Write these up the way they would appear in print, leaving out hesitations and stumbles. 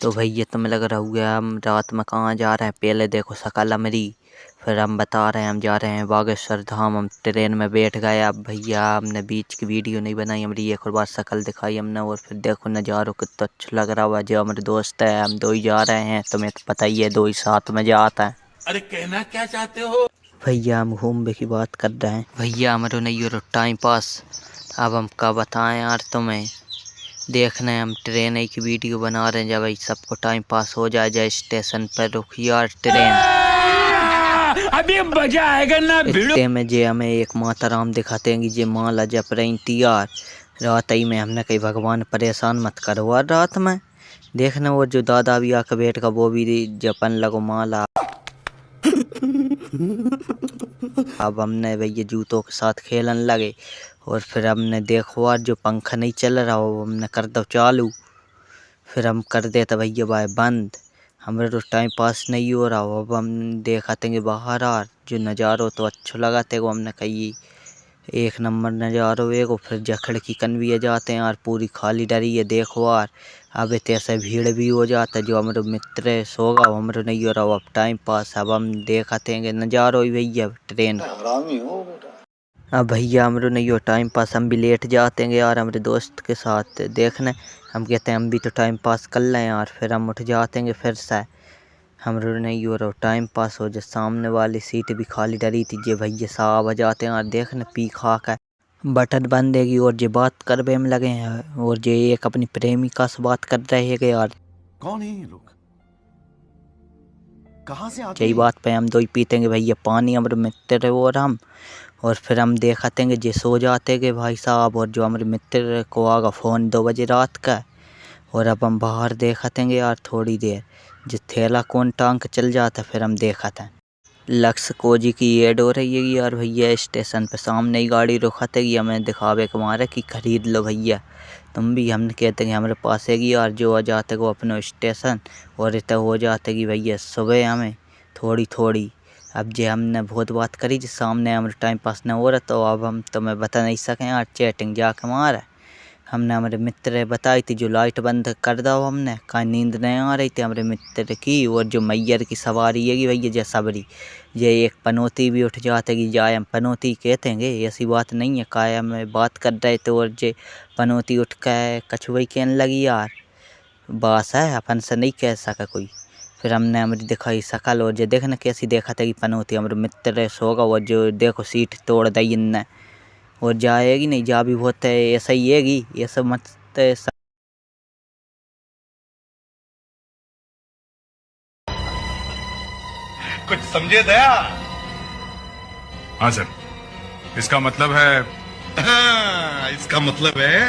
तो भैया तुम्हें लग रहा होगा हम रात में कहाँ जा रहे हैं। पहले देखो शकल हमारी, फिर हम बता रहे हैं हम जा रहे हैं बागेश्वर धाम। हम ट्रेन में बैठ गए। अब भैया हमने बीच की वीडियो नहीं बनाई, हमारी एक और बार शकल दिखाई हमने। और फिर देखो नज़ारो कितना अच्छा लग रहा हुआ। जो हमारे दोस्त है हम दो ही जा रहे हैं, तुम्हें तो पता ही है दो ही साथ में जाता है। अरे कहना क्या चाहते हो भैया? हम घूमने की बात कर रहे हैं भैया, हमारे नहीं हो टाइम पास। अब हम क्या बताएं यार तुम्हें, देखना है हम ट्रेन की वीडियो बना रहे हैं। जब भाई सबको टाइम पास हो जाए, जाए स्टेशन पर रुकी यार ट्रेन, अभी मजा आएगा ना। इतने में जे हमें एक माता राम दिखाते हैं कि जे माला जप रही थी यार रात ही में। हमने कही भगवान परेशान मत करो यार रात में। देखना वो जो दादा भी आके बैठ का वो भी जपन लगो माला। अब हमने भैया जूतों के साथ खेलन लगे। और फिर हमने देखो यार जो पंखा नहीं चल रहा वो हमने कर दो चालू। फिर हम कर देते भैया भाई बंद। हमारे तो टाइम पास नहीं हो रहा हो। अब हम देखा थे बाहर यार जो नज़ारो तो अच्छा लगा थे। वो हमने कही एक नंबर नज़ारो एगो। फिर जखड़ की कन भी जाते हैं यार, पूरी खाली डरी है देखो यार। अब ऐसे भीड़ भी हो जाता है। जो हमारे मित्र सोगा हमारे नहीं हो रहा अब टाइम पास। अब हम देखा थे नज़ारो ही भैया ट्रेन। अब भैया हमारे नहीं हो टाइम पास, हम भी लेट जाते हैं यार हमारे दोस्त के साथ देखने। हम कहते हैं हम भी तो टाइम पास कर लें यार। फिर हम उठ जाते हैं फिर से। हमारे नहीं हो रहा टाइम पास हो। जो सामने वाली सीट भी खाली डरी थी। जे भैया साहब आ जाते हैं यार देखने पी खा कर बटन बंद देगी। और जे बात करवे में लगे हैं। और जे एक अपनी प्रेमिका से बात कर रहे हैं यार। कौन है ये लोग, कहाँ से आते हैं? बात पे हम दो ही पीतेंगे भैया पानी हमारे मित्र और हम। और फिर हम देखातेंगे जे सो जाते गए भाई साहब। और जो हमारे मित्र को आगा फ़ोन 2 बजे रात का। और अब हम बाहर देखातेंगे यार थोड़ी देर, जो थैला कौन टांग चल जाता। फिर हम देखाते हैं लक्ष्य कोजी की ऐड हो रही है यार भैया स्टेशन पे। सामने ही गाड़ी रुकाते कि हमें दिखावे के मारे कि खरीद लो भैया तुम भी। हम कहते हैं हमारे पास है कि यार जो आ जाते को अपने स्टेशन। और इतना हो जाते कि भैया सुबह हमें थोड़ी थोड़ी। अब जे हमने बहुत बात करी जो सामने हमारे टाइम पास न हो रहा, तो अब हम तुम्हें बता नहीं सकें यार चैटिंग जाके मारा। हमने हमारे मित्र बताई थी जो लाइट बंद कर दो। हमने कहा नींद नहीं आ रही थी हमारे मित्र की। और जो मैयर की सवारी है कि भैया जय सबरी ये एक पनौती भी उठ जाते कि जाए हम पनौती कहते हैं। ऐसी बात नहीं है काया में बात कर रहे थे। और जे पनौती उठ कर कछुई कहने लगी यार बास है अपन से नहीं कह सका कोई। फिर हमने हमारी दिखाई शकल। और जो देखना कैसी देखा था कि पनौती हमारे मित्र सोगा। और जो देखो सीट तोड़ दी इनने। और जाएगी नहीं जा भी बहुत है ऐसा ही हैगी ये सब मत कुछ समझे दया? हाँ सर, इसका मतलब है इसका मतलब है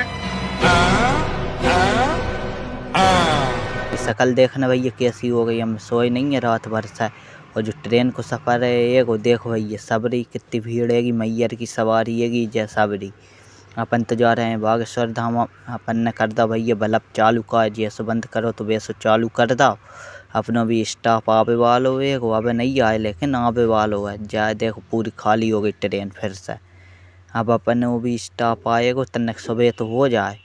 शकल देखना भैया कैसी हो गई। हम सोए नहीं है रात भर से। और जो ट्रेन को सफ़र है एक वो देखो भैया सबरी कितनी भीड़ हैगी। मैयर की सवारी हैगी जय सबरी। अपन तो जा रहे हैं बागेश्वर धाम। अपन ने कर दो भैया बल्ब चालू का जैसे बंद करो तो वैसे चालू कर दो। अपना भी स्टाफ आवे वालो है वो अब नहीं आए लेकिन आवे वालो है। जाए देखो पूरी खाली हो गई ट्रेन फिर से। अब अपन वो भी स्टाफ आएगा तनक सुबह तो हो जाए।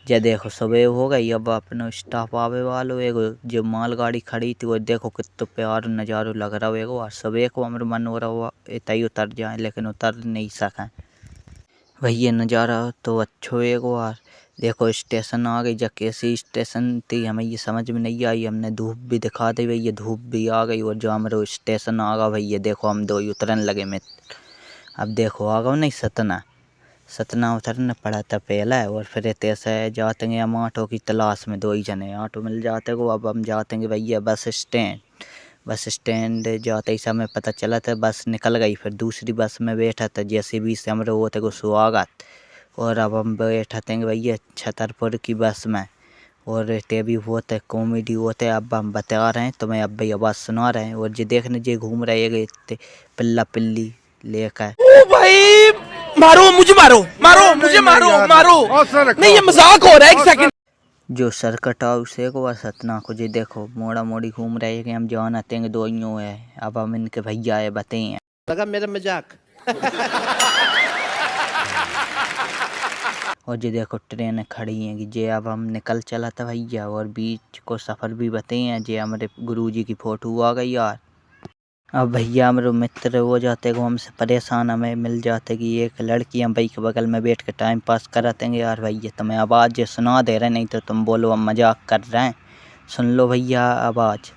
जे देखो सुबह हो गई अब अपना स्टाफ आवे वालो एगो। जो मालगाड़ी खड़ी थी वो देखो कितना प्यार नज़ारो लग रहा है। और सुबह को हमारा मन हो रहा हुआ इतना उतर जाए लेकिन उतर नहीं सकें भैया। नज़ारा तो अच्छो है यार। देखो स्टेशन आ गई। जब कैसी स्टेशन थी हमें ये समझ में नहीं आई। हमने धूप भी दिखा दी भैया धूप भी आ गई। और जो हमारे स्टेशन आ गया भैया देखो हम दो ही उतरन लगे मित्र। अब देखो आ गया नहीं सतना। सतना उतरना पड़ा था पहले। और फिर ऐसे जाते हैं हम ऑटो की तलाश में। दो ही जने ऑटो मिल जाते को। अब हम जाते हैं भैया बस स्टैंड। बस स्टैंड जाते ही समय पता चला था बस निकल गई। फिर दूसरी बस में बैठा था जैसे भी से हमारे वो थे को स्वागत। और अब हम बैठा थे भैया छतरपुर की बस में। और ते भी होते है कॉमेडी होते है। अब हम बता रहे हैं तुम्हें अब भैया आवाज़ सुना रहे हैं। और जो देखने जो घूम रहे है पिल्ला पिल्ली लेकर। ओ भाई मारो मुझे मारो मारो मुझे मारो मारो नहीं ये मजाक हो रहा है। एक सेकंड जो सर्कट हाउस है वो सतना को जो देखो मोड़ा मोड़ी घूम रहे हैं कि हम जान आते हैं दो है। अब हम इनके भैया है बताए लगा मेरा मजाक। और ये देखो ट्रेन खड़ी हैं कि जे अब हम निकल चला था भैया। और बीच को सफ़र भी बताए हैं। जे हमारे गुरुजी की फ़ोटो आ गई यार। अब भैया हमारे मित्र हो जाते को हमसे परेशान हमें मिल जाते कि एक लड़की हम भाई के बगल में बैठ के टाइम पास करातेंगे यार। भैया तुम्हें आवाज़ सुना दे रहे, नहीं तो तुम बोलो हम मजाक कर रहे हैं। सुन लो भैया आवाज़।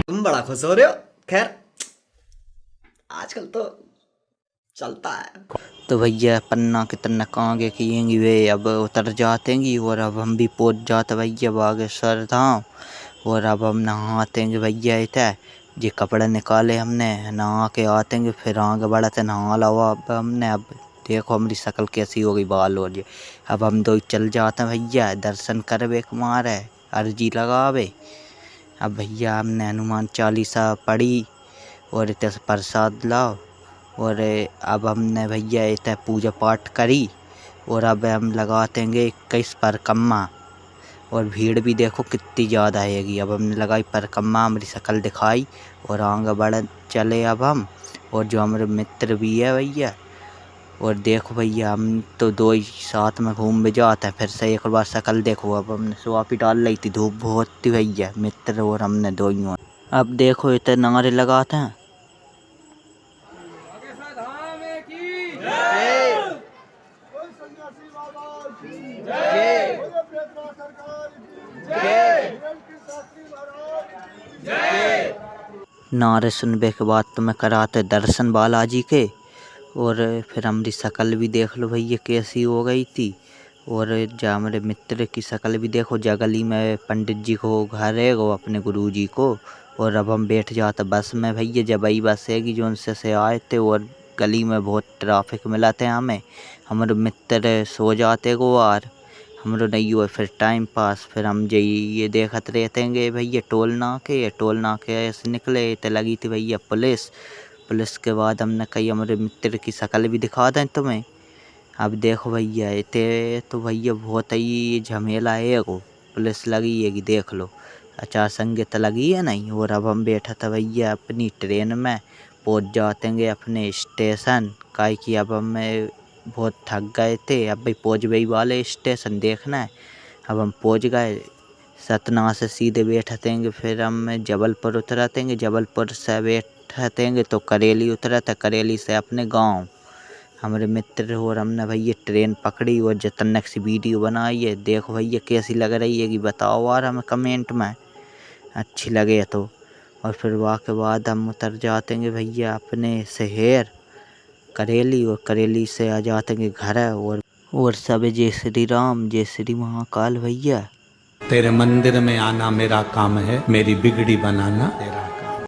तुम बड़ा खुश हो रहे हो। खैर आजकल तो चलता है। तो भैया पन्ना के तन्ना आगे किएंगी वे अब उतर जातेंगी। और अब हम भी पहुँच जाते भैया बागेश्वर धाम। और अब हम नहातेंगे भैया इतना जे कपड़े निकाले हमने नहा के आतेंगे। फिर आगे बढ़ते नहा लवा अब हमने। अब देखो हमारी शक्ल कैसी हो गई बाल हो रही। अब हम दो चल जाते भैया दर्शन करवे कुमार अर्जी लगावे। अब भैया हमने हनुमान चालीसा पढ़ी और इतने प्रसाद लाओ। और अब हमने भैया इतने पूजा पाठ करी। और अब हम लगातेंगे 21 परिक्रमा। और भीड़ भी देखो कितनी ज़्यादा आएगी। अब हमने लगाई परिक्रमा, हमारी शक्ल दिखाई और आगे बढ़ चले अब हम। और जो हमारे मित्र भी है भैया। और देखो भैया हम तो दो ही साथ में घूम भी जाते हैं। फिर से एक बार शक्ल देखो। अब हमने सुआपी डाल ली थी, धूप बहुत थी भैया। मित्र और हमने दो ही। अब देखो इतने नारे लगाते हैं। नारे सुनबे के बाद तुम्हें कराते दर्शन बालाजी के। और फिर हमारी शक्ल भी देख लो भैया कैसी हो गई थी। और जा हमारे मित्र की शक्ल भी देखो। जगली में पंडित जी को घर है वो अपने गुरुजी को। और अब हम बैठ जाते बस में भैया। जब आई बस है कि जो उनसे से आए थे। और गली में बहुत ट्रैफिक मिला थे हमें। हमारे मित्र सो जाते को यार हमरो नहीं हुआ फिर टाइम पास। फिर हम ये देखते रहते भैया टोल नाके ऐसे निकले तो लगी थी भैया पुलिस के बाद हमने कही हमारे मित्र की शक्ल भी दिखा दें तुम्हें। अब देखो भैया इतने तो भैया बहुत ही झमेला है को पुलिस लगी है कि देख लो आचार संहिता लगी है नहीं। और अब हम बैठा था भैया अपनी ट्रेन में पहुँच जातेंगे अपने स्टेशन। काहे कि अब हम बहुत थक गए थे। अब भाई पहुँच गई वाले स्टेशन देखना है। अब हम पहुँच गए सतना से सीधे बैठतेंगे। फिर हम जबलपुर उतरतेंगे। जबलपुर से बैठतेंगे तो करेली उतरते। करेली से अपने गांव हमारे मित्र और हमने भैया ट्रेन पकड़ी। और जितने सी वीडियो बनाई है देखो भैया कैसी लग रही है कि बताओ यार हमें कमेंट में अच्छी लगे तो। और फिर वहाँ के बाद हम उतर जातेंगे भैया अपने शहर करेली। और करेली से आ जातेंगे घर। और सब जय श्री राम जय श्री महाकाल भैया। तेरे मंदिर में आना मेरा काम है, मेरी बिगड़ी बनाना तेरा